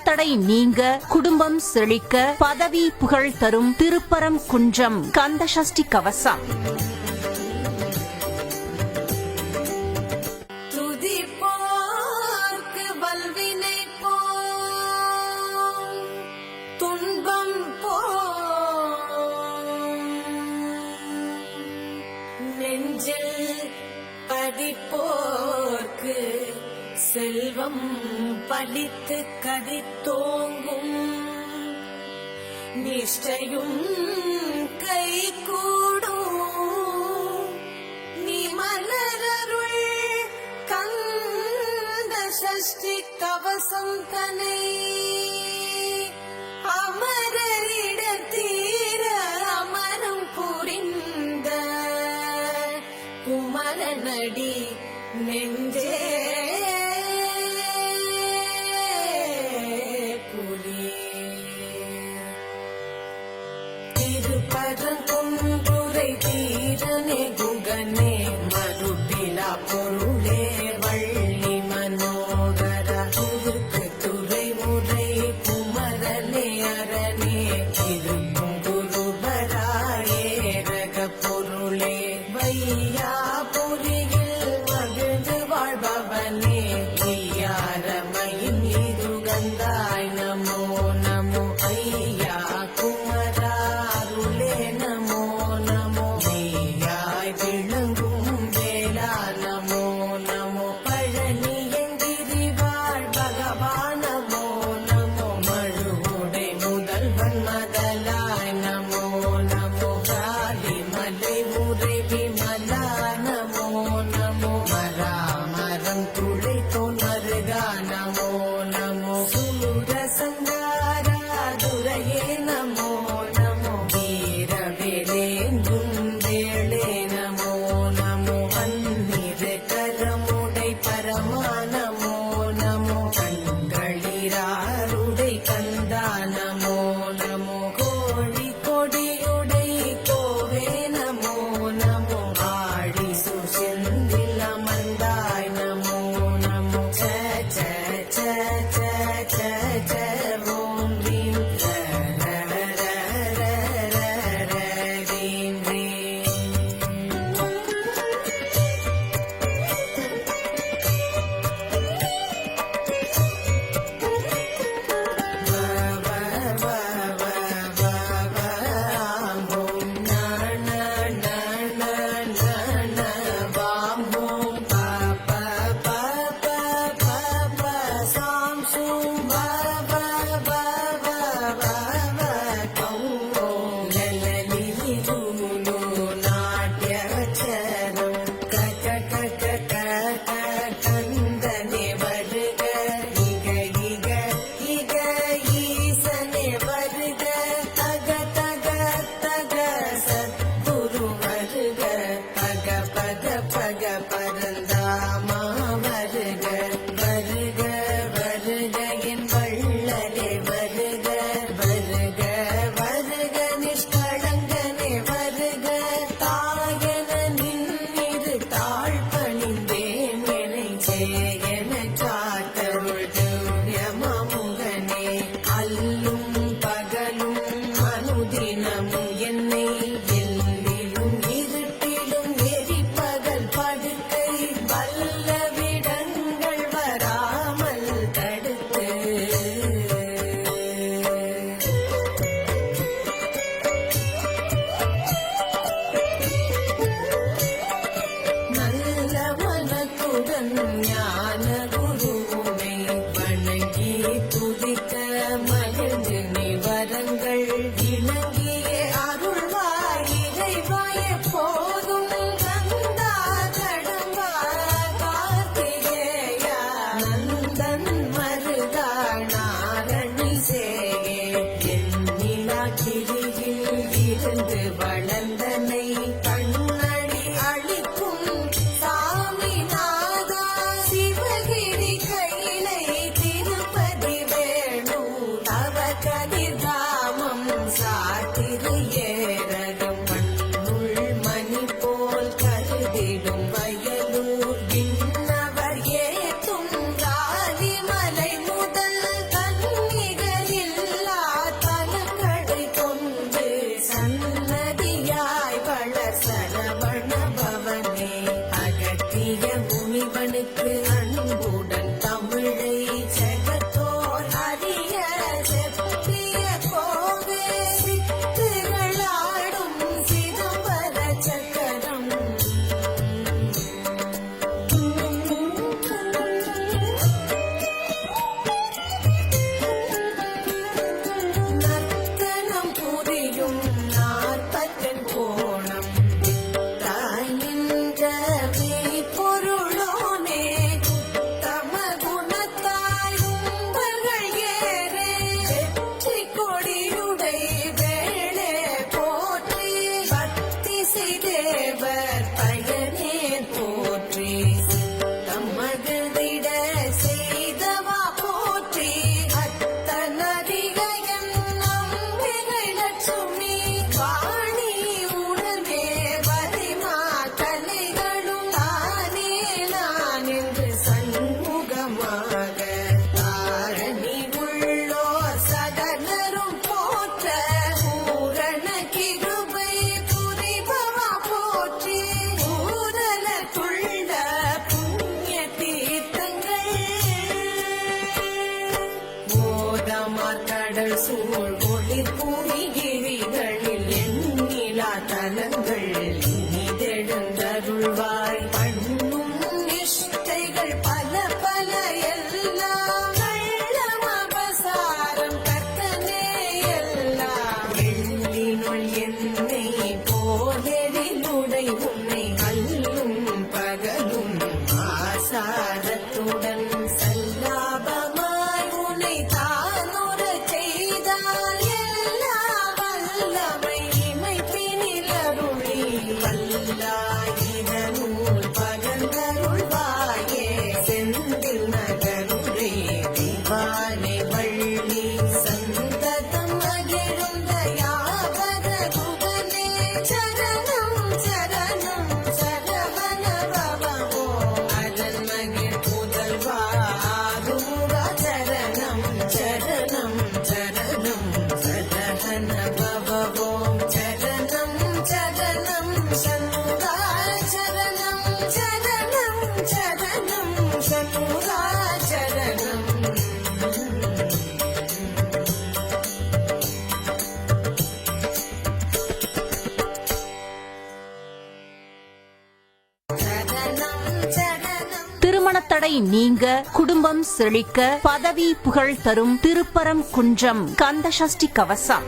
தடை நீங்க, குடும்பம் செழிக்க, பதவி புகழ் தரும் திருப்பரங்குன்றம் கந்தசஷ்டி கவசம். படிப்போர்க்கு செல்வம் பலித்து கதித்தோங்கும், நிஷ்டையும் கை கூடும். நீ மலரருள் கந்த சஷ்டி கவசம் தனை அமரரிடத்தீர அமரம் புரிந்த குமரனடி நெஞ்சே புலி. திருப்பரங்குன்றுரை தீரனே குகனே மறுபிலா பொருளே வள்ளி மனோகர குறுக்கு துறை முறை குமரனே அரணே இருக்கும் குருபராயே ரக பொருளே வையா புரியில் மகிழ்ந்து வாழ்பவனே ஐயாரமையின் இருகந்தாய் நமோ நமோ ஐயா குமரா அருளே நமோ நமோ மெய்யாய் விளங்கும் வேளா நமோ நமோ பழனி எங்கிரி வாழ் பகவான் நமோ நமோ மழுவுடை முதல்வன் மதலாய் நமோ நமோ காலி மலை உரை விமலா நமோ நமோ மராமரம் துளை தோன்மருகா நமோ நமோ சூரசங்காரா துரையே நமோ நமோ வீரவேலேந்தும் வேளே நமோ நமோ பன்னிரு கரமுடை பரமா நமோ நமோ கண்களிராருடை கந்தா நமோ நமோ கோழி கொடியுடை கோவே நமோ நமோ ஆடி சுசெந்தில் அமர்ந்தாய் நமோ நமோ ச ச ச ச ச ச ஓம் ரீம் ர ர ர ர ர ர ரீம் ரீம். கந்தனே வருக இக இக இக ஈசனே வருக தக தக தக சத்குரு வருக பக பக பக பரந்தாமா வருக வருக வருக என் வள்ளலே வருக வருக வருக நிஷ்களங்கனே வருக தாயன நின்னிரு தாழ் பணிந்தேன் எனை சேயன காத்தருள் திவ்யமாமுகனே அல்லும் பகலும் அனுதினமும் என்னை எல்லிலும் இருட்டிலும் எரிபகல் படுக்கை வல்லவிடங்கள் வராமல் தடுத்து நல்ல மனத்துடன் ஞான குருவை வணங்கி துதிக்க மகிழ்ந்து நிவரங்கள் இணங்கிய அருள்வாய் இறைவாய போதும் கந்தா கடம்பா கார்த்திகேயா நந்தன் மருகா நாரணி சேயே எண்ணிலா கிரியில் இருந்து வளர்ந்தனை கண்ணடி அளிக்கும் சாமிநாதா சிவகிரி கைலை திருப்பதி வேணு தவ கதிர்தாமம் சாத்திரு ஏரகம் மண்ணுள் மணி போ தேவர் பயனே போற்றி தம்மகிழ்ந்திட செய்தவா போற்றி அத்தனரிகையன் நம்பிகை லட்சுமி வாணி உணர்வே வரிமா கலைகளும் தானே நான் என்று சண்முகமாக தாரணி உள்ளோர் சகலரும் போற்ற பூரண கிருபை புரிபவா போற்றி ஊரலத்துள்ள புண்ணிய தீர்த்தங்கள் மோதமார் கடல் சூழ் ஒளிர் பூமிகிரிகளில் எண்ணிலா தலங்கள் இனிதெழுந்தருள்வாய் பண்ணும் நிஷ்டைகள் பல பல எல்லாம் வெள்ளம் அபசாரம் கர்த்தனே எல்லாம் வெள்ளினுள் என்னை போலெழிலுடை உன்னை அல்லும் பகலும் ஆசாரத்துடன் சல்லாபமாய் உன்னை தானுற செய்தால் எல்லா வல்லமை இமைப்பினிலருளி வல்லாயிரநூல் பகந்தருள்வாயே செந்தில் நகருளே திவானை வள்ளி சந்ததம் மகிழுந்த யாவர குகனே சரணம் சரணம் சரவண பவமோ அரண் மகிழ் புதல்வா ஆரூரா சரணம் சரணம் சரணம் சரஹண பவமோ சரணம் சரணம் சண்முகா சரணம் சரணம் சரணம் சண்முகா சரணம் சரணம் சரணம் திருமணத்தடை நீங்க குடும்பம் செழிக்க பதவி புகழ் தரும் திருப்பரம் குன்றம் கந்தசஷ்டி கவசம்